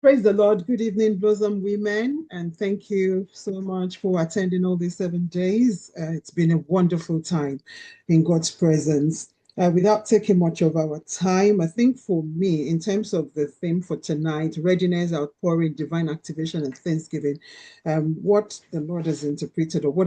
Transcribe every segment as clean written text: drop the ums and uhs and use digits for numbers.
Praise the Lord. Good evening, Blossom Women, and thank you so much for attending all these 7 days. It's been a wonderful time in God's presence. Without taking much of our time, I think for me, in terms of the theme for tonight, readiness, outpouring, divine activation, and thanksgiving, what the Lord has interpreted, or what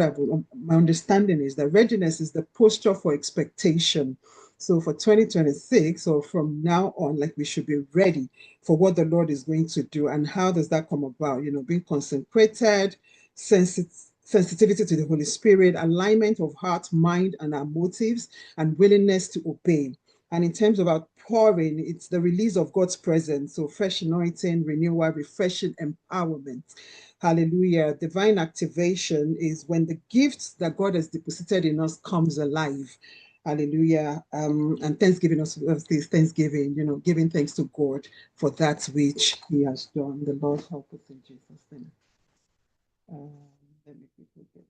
my understanding is that readiness is the posture for expectation. So for 2026, or from now on, like we should be ready for what the Lord is going to do. And how does that come about? Being consecrated, sensitivity to the Holy Spirit, alignment of heart, mind, and our motives, and willingness to obey. And in terms of outpouring, it's the release of God's presence. So fresh anointing, renewal, refreshing, empowerment. Hallelujah. Divine activation is when the gifts that God has deposited in us comes alive. Hallelujah. And Thanksgiving us this Thanksgiving, giving thanks to God for that which He has done. The Lord help us in Jesus' name. Let me quickly get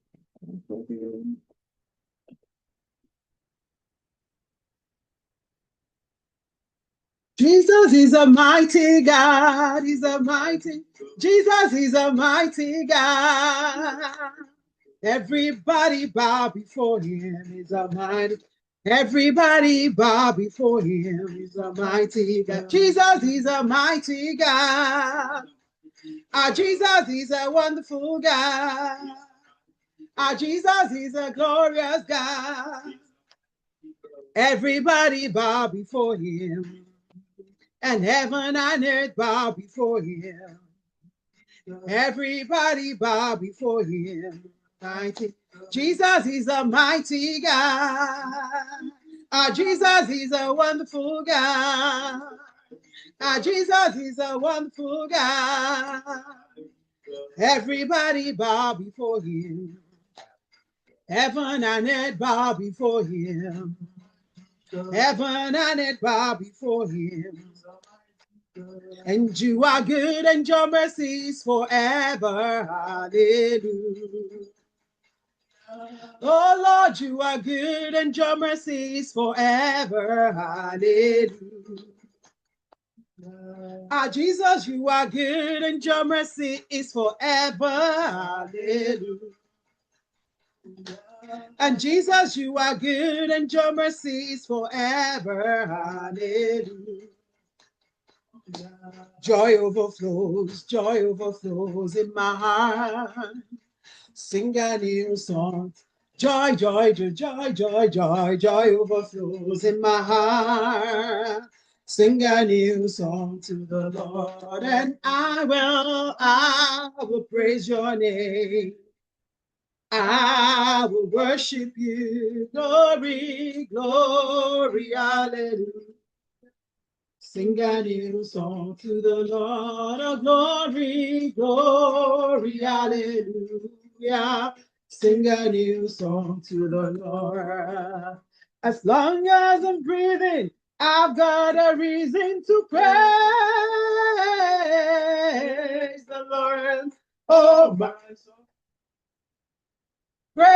Jesus is a mighty God. He's a mighty. Jesus is a mighty God. Everybody bow before Him. He's a mighty. Everybody bow before Him. He's a mighty God. Jesus is a mighty God. Our Jesus is a wonderful God. Our Jesus is a glorious God. Everybody bow before Him. And heaven and earth bow before Him. Everybody bow before Him. Mighty. Jesus is a mighty God. Our Jesus is a wonderful God. Our Jesus is a wonderful God. Everybody bow before Him. Heaven and earth bow before Him. Heaven and earth bow before Him. And You are good and Your mercy is forever. Hallelujah. Oh Lord, You are good and Your mercy is forever. Hallelujah. Ah, Jesus, You are good and Your mercy is forever. Hallelujah. And Jesus, You are good and Your mercy is forever. Hallelujah. Joy overflows in my heart. Sing a new song. Joy, joy, joy, joy, joy, joy, joy overflows in my heart. Sing a new song to the Lord, and I will praise Your name. I will worship You. Glory, glory, hallelujah. Sing a new song to the Lord. Oh, glory, glory, hallelujah. Sing a new song to the Lord. As long as I'm breathing, I've got a reason to praise the Lord. Oh, my soul. Praise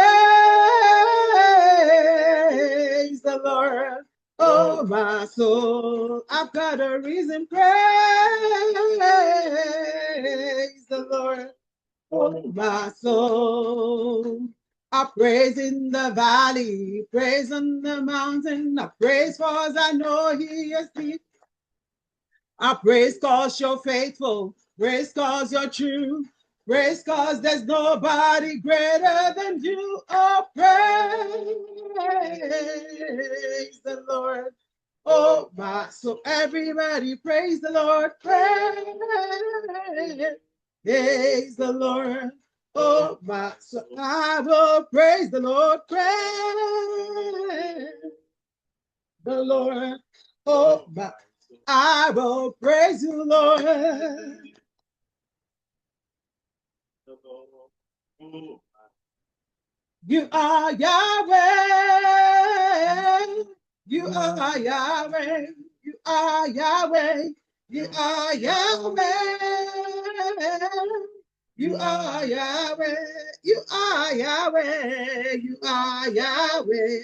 the Lord. Oh, my soul, I've got a reason. Praise the Lord. Oh, my soul. I praise in the valley, praise on the mountain. I praise for as I know He is me. I praise cause You're faithful, praise cause You're true. Praise cause there's nobody greater than You. Oh, praise the Lord. Oh, my soul. Everybody praise the Lord. Praise the Lord. Oh, my soul. I will praise the Lord. Praise the Lord. Oh, my. I will praise You, Lord. You are Yahweh. You are Yahweh. You are Yahweh. You are Yahweh. You are Yahweh. You are Yahweh. You are Yahweh.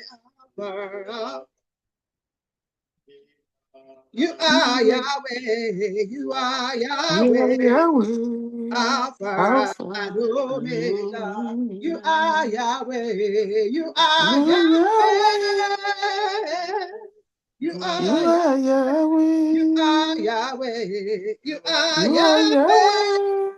You are Yahweh. You are You are Yahweh. Yahweh, Alpha Alpha and and Omega. You are Omega. Yahweh. You You are are Yahweh, Yahweh. You you are are Yahweh. You are Yahweh, Yahweh. You are you are Yahweh. Yahweh,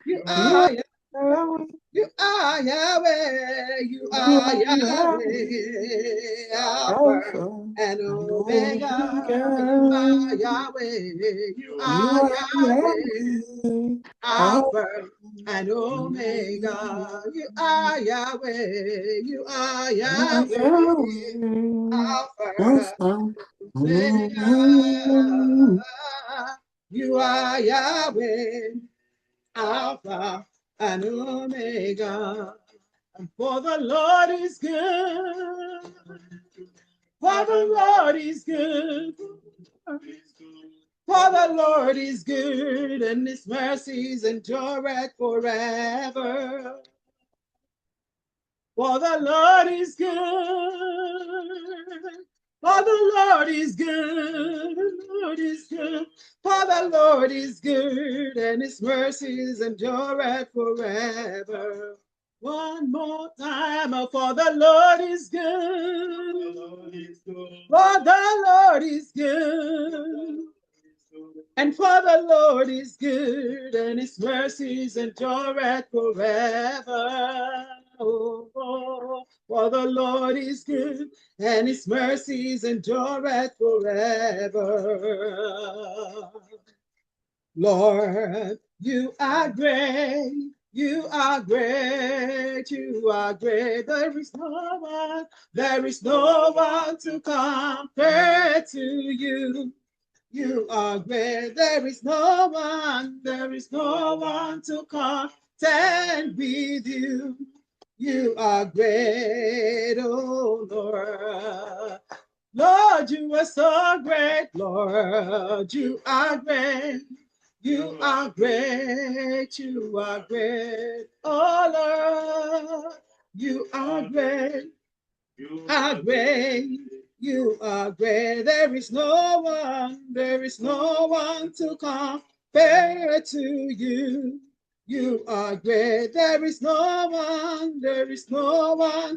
You you are are Yahweh, You are Yahweh, you you are are Yahweh, Yahweh, Alpha Alpha and and Omega. You are Omega. Yahweh, you You are are Yahweh, Yahweh, Alpha Alpha and and Omega. You Omega. are Yahweh, you are You are Yahweh, Yahweh, Alpha Alpha and Omega. Omega. You are Yahweh, Alpha and Omega. And for the Lord is good. For the Lord is good. For the Lord is good, and his mercies endure forever. For the Lord is good. For the Lord is good. The Lord is good. For the Lord is good, and his mercies endure forever. One more time, for the Lord is good. For the Lord is good. And for the Lord is good, and his mercies endure forever. Oh, oh, for the Lord is good, and his mercies endure forever. Lord, you are great. You are great. You are great. There is no one to compare to you. You are great. There is no one to contend with you. You are great, oh Lord. Lord, you are so great, Lord. You are great. You are great. You are great, oh Lord. You are great. You are great. You are great. There is no one to compare to you. You are great. There is no one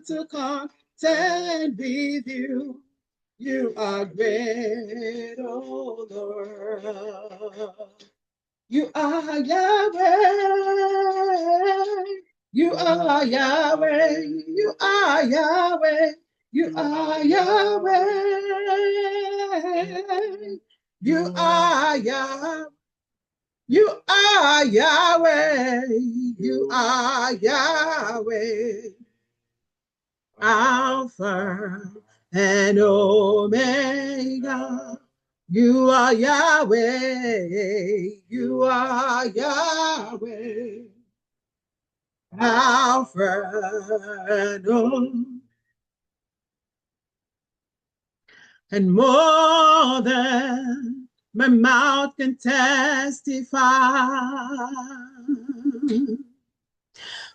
to contend with you. You are great, oh Lord. You are Yahweh. You are Yahweh. You are Yahweh. You are Yahweh. You are Yahweh. You are Yahweh. You are Yahweh. Alpha and Omega. You are Yahweh. You are Yahweh. Alpha and Omega. And more than my mouth can testify,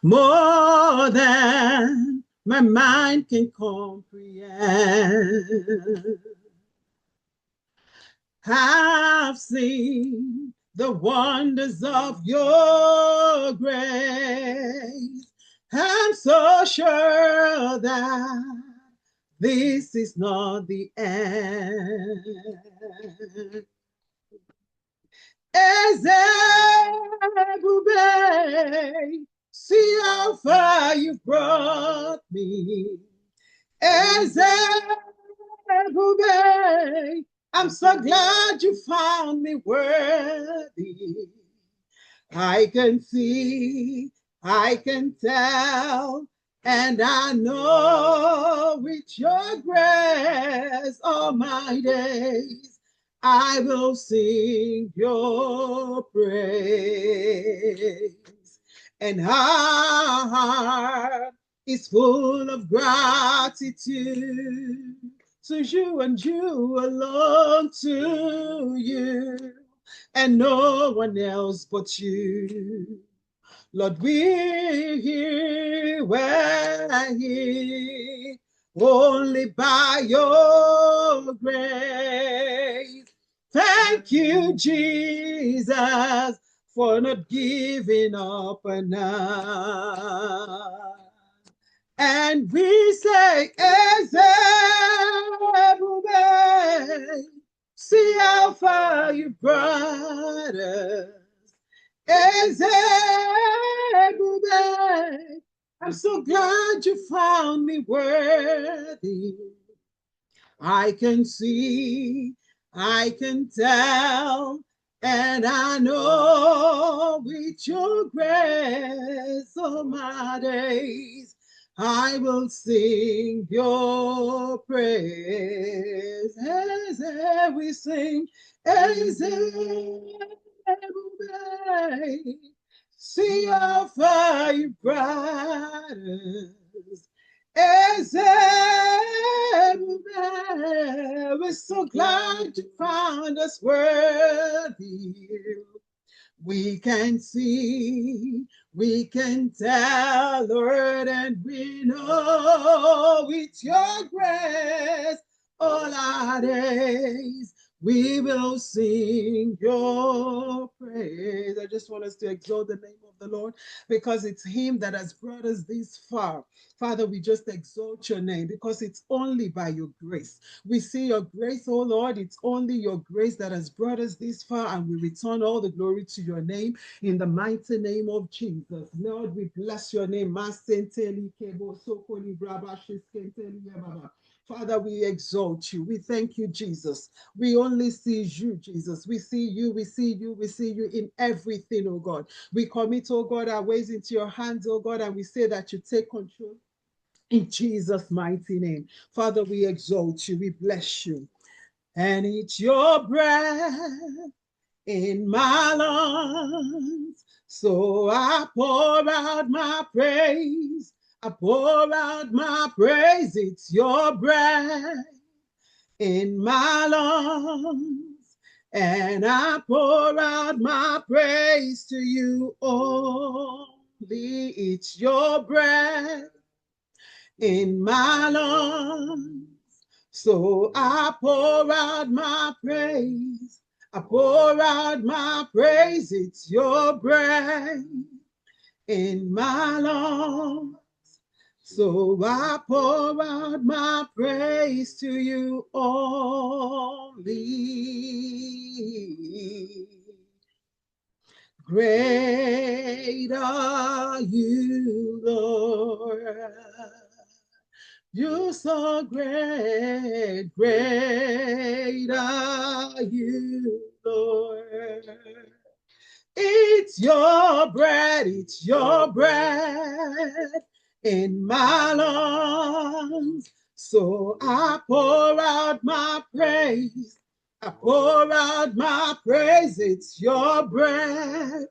more than my mind can comprehend. I've seen the wonders of your grace. I'm so sure that this is not the end. Ezebube, see how far you've brought me. Ezebube, I'm so glad you found me worthy. I can see, I can tell, and I know with your grace all my days I will sing your praise. And our heart is full of gratitude to you and you alone, to you and no one else but you. Lord, we're here, only by your grace. Thank you, Jesus, for not giving up on us. And we say, Ezebube, see how far you brought us. Ezebube, I'm so glad you found me worthy. I can see, I can tell, and I know with your grace all my days, I will sing your praise. As we sing, as see how far you brought us. We're so glad you found us worthy. We can see, we can tell, Lord, and we know with your grace all our days we will sing your praise. I just want us to exalt the name of the Lord because it's him that has brought us this far. Father, we just exalt your name because it's only by your grace. We see your grace, oh Lord. It's only your grace that has brought us this far, and we return all the glory to your name in the mighty name of Jesus. Lord, we bless your name. Father, we exalt you. We thank you, Jesus. We only see you, Jesus. We see you, we see you, we see you in everything, oh God. We commit, oh God, our ways into your hands, oh God, and we say that you take control in Jesus' mighty name. Father, we exalt you, we bless you. And it's your breath in my lungs, so I pour out my praise. I pour out my praise. It's your breath in my lungs, and I pour out my praise to you only. It's your breath in my lungs, so I pour out my praise. I pour out my praise. It's your breath in my lungs, so I pour out my praise to you only. Great are you, Lord. You're so great, great are you, Lord. It's your breath in my lungs. So I pour out my praise. I pour out my praise. It's your breath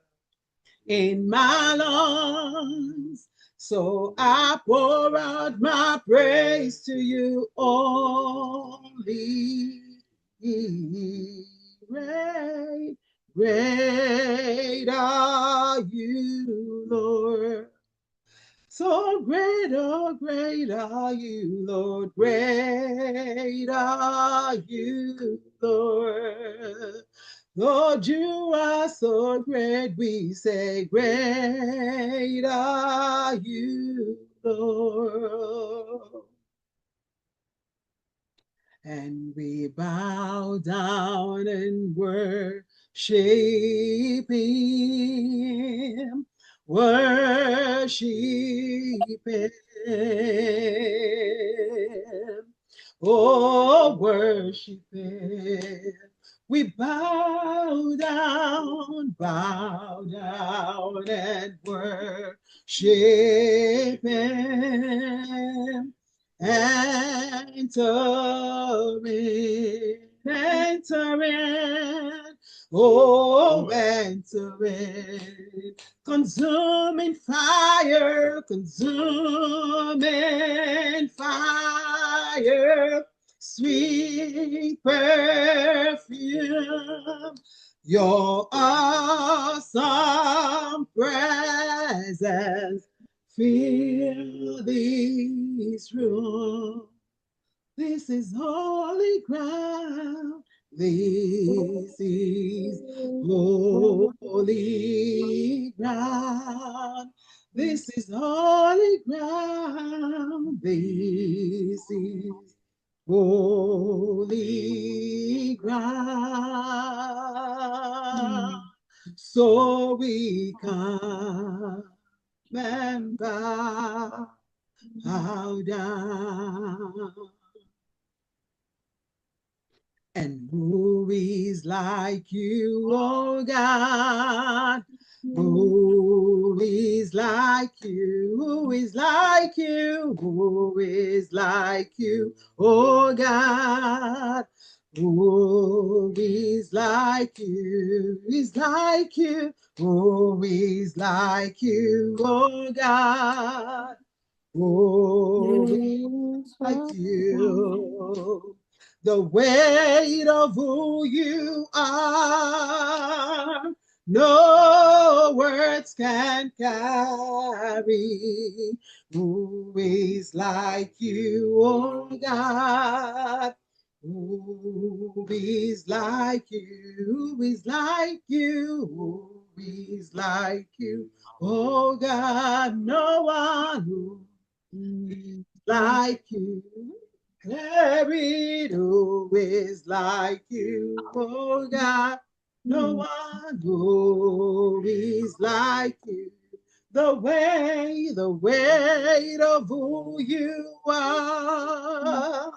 in my lungs. So I pour out my praise to you only. Great, great are you, Lord. So great, oh great are you, Lord. Great are you, Lord. Lord, you are so great. We say, great are you, Lord. And we bow down and worship him. Worship him. Oh, worship him. We bow down and worship him. Enter in, oh, enter in. Consuming fire, sweet perfume, your awesome presence fill this room. This is holy ground. This is holy ground. This is holy ground. This is holy ground. So we come and bow down. And who is like you, oh God? Who is like you? Who is like you? Who is like you, oh God? Who is like you? Is like you? Who is like you, oh God? Who is like you? The weight of who you are, no words can carry. Who is like you, oh God? Who is like you? Who is like you? Who is like you, oh God? No one who like you. Carried who is like you, oh God. No one who is like you. The weight of who you are.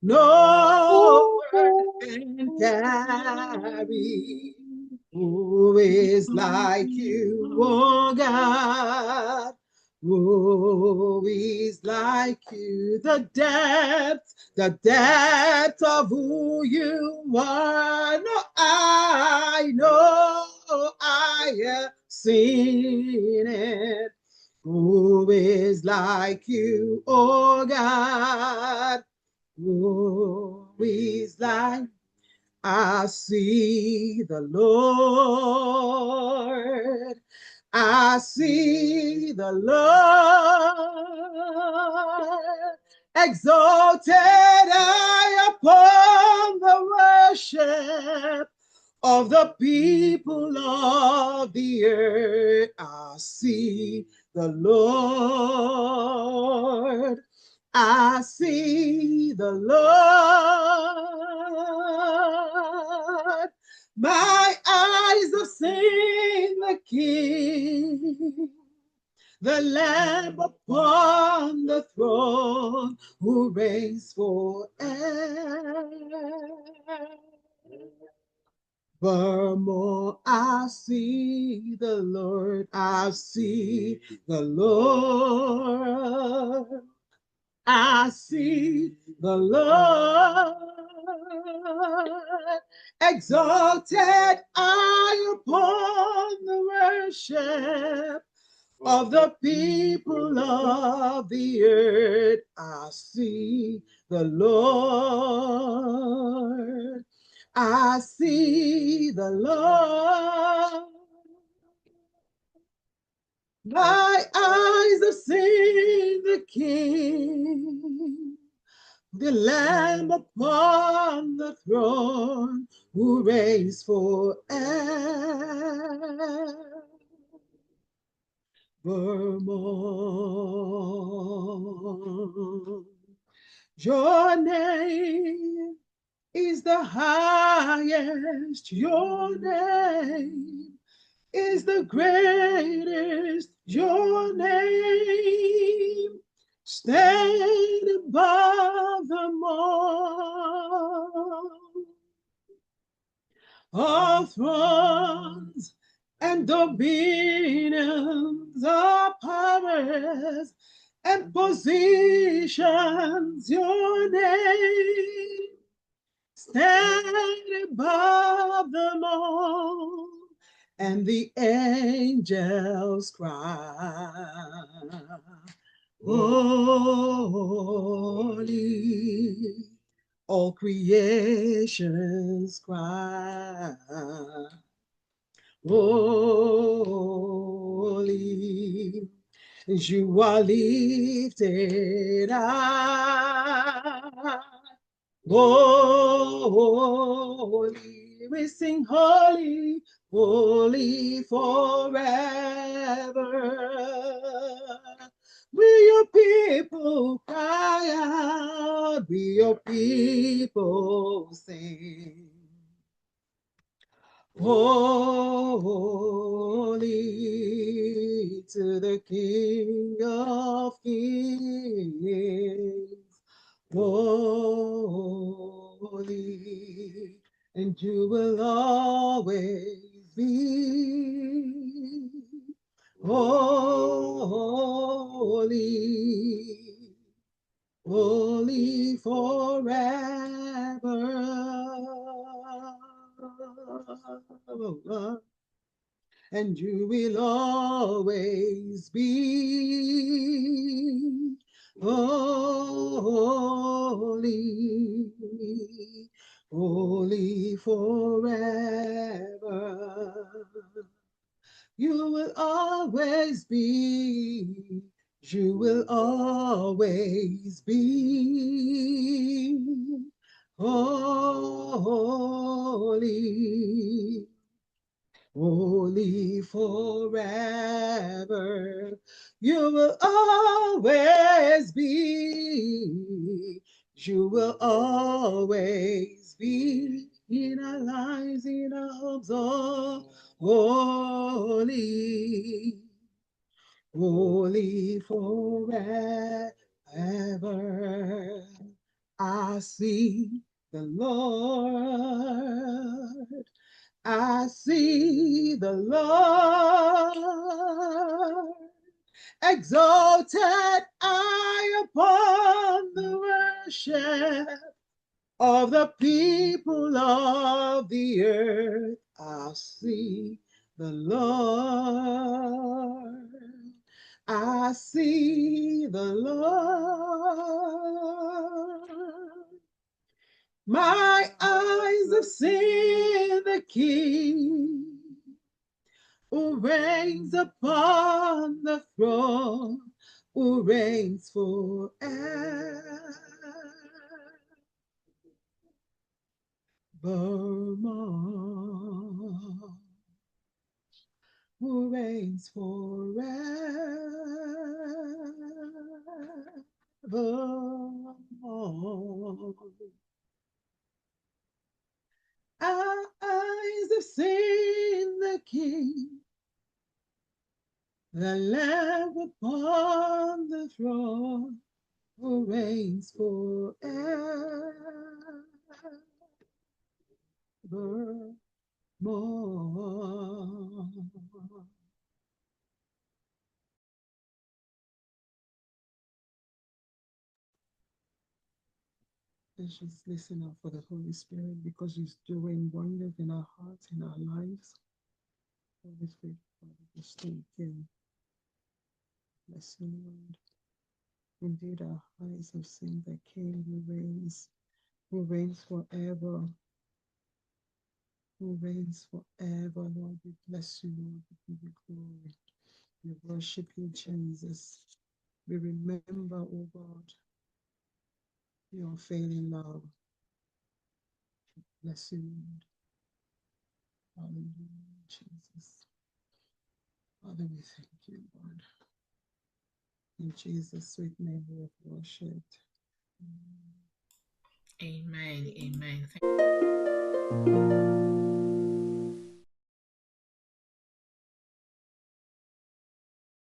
No word can carry. Who is like you, oh God? Who is like you? The depth of who you are. No, I know I have seen it. Who is like you, oh God? Who is like I see the Lord. I see the Lord. Exalted I upon the worship of the people of the earth. I see the Lord. I see the Lord. My eyes have seen the King, the Lamb upon the throne who reigns forevermore. I see the Lord. I see the Lord. I see the Lord. Exalted I upon the worship of the people of the earth. I see the Lord. I see the Lord. My eyes have seen the King, the Lamb upon the throne who reigns forevermore. Your name is the highest. Your name is the greatest. Your name stand above them all thrones and dominions, all powers and positions. Your name stand above them all, and the angels cry, holy. All creations cry, holy. You are lifted high, Holy, we sing holy, holy forever. We your people cry out, we your people sing. Holy to the King of Kings. Holy, and you will always be holy, holy forever. And you will always be holy, holy forever. You will always be, you will always be holy, holy forever. You will always be, you will always be in our lives, in our homes, oh, holy, holy forever. I see the Lord, I see the Lord, exalted high upon the worship of the people of the earth. I see the Lord, I see the Lord. My eyes have seen the King who reigns upon the throne, who reigns forevermore, who reigns forevermore. Our eyes have seen the King, the Lamb upon the throne, who reigns forevermore. Let's just listen out for the Holy Spirit because He's doing wonders in our hearts, in our lives. Holy Spirit, Father, just thank you. Bless you, Lord. Indeed, our eyes have seen the King who reigns forever, who reigns forever. Lord, we bless you, Lord. We give you glory. We worship you, Jesus. We remember, oh God, your unfailing love. Bless you, Lord. Hallelujah, Jesus. Father, we thank you, Lord. In Jesus' sweet name we have worshipped. Amen. Amen.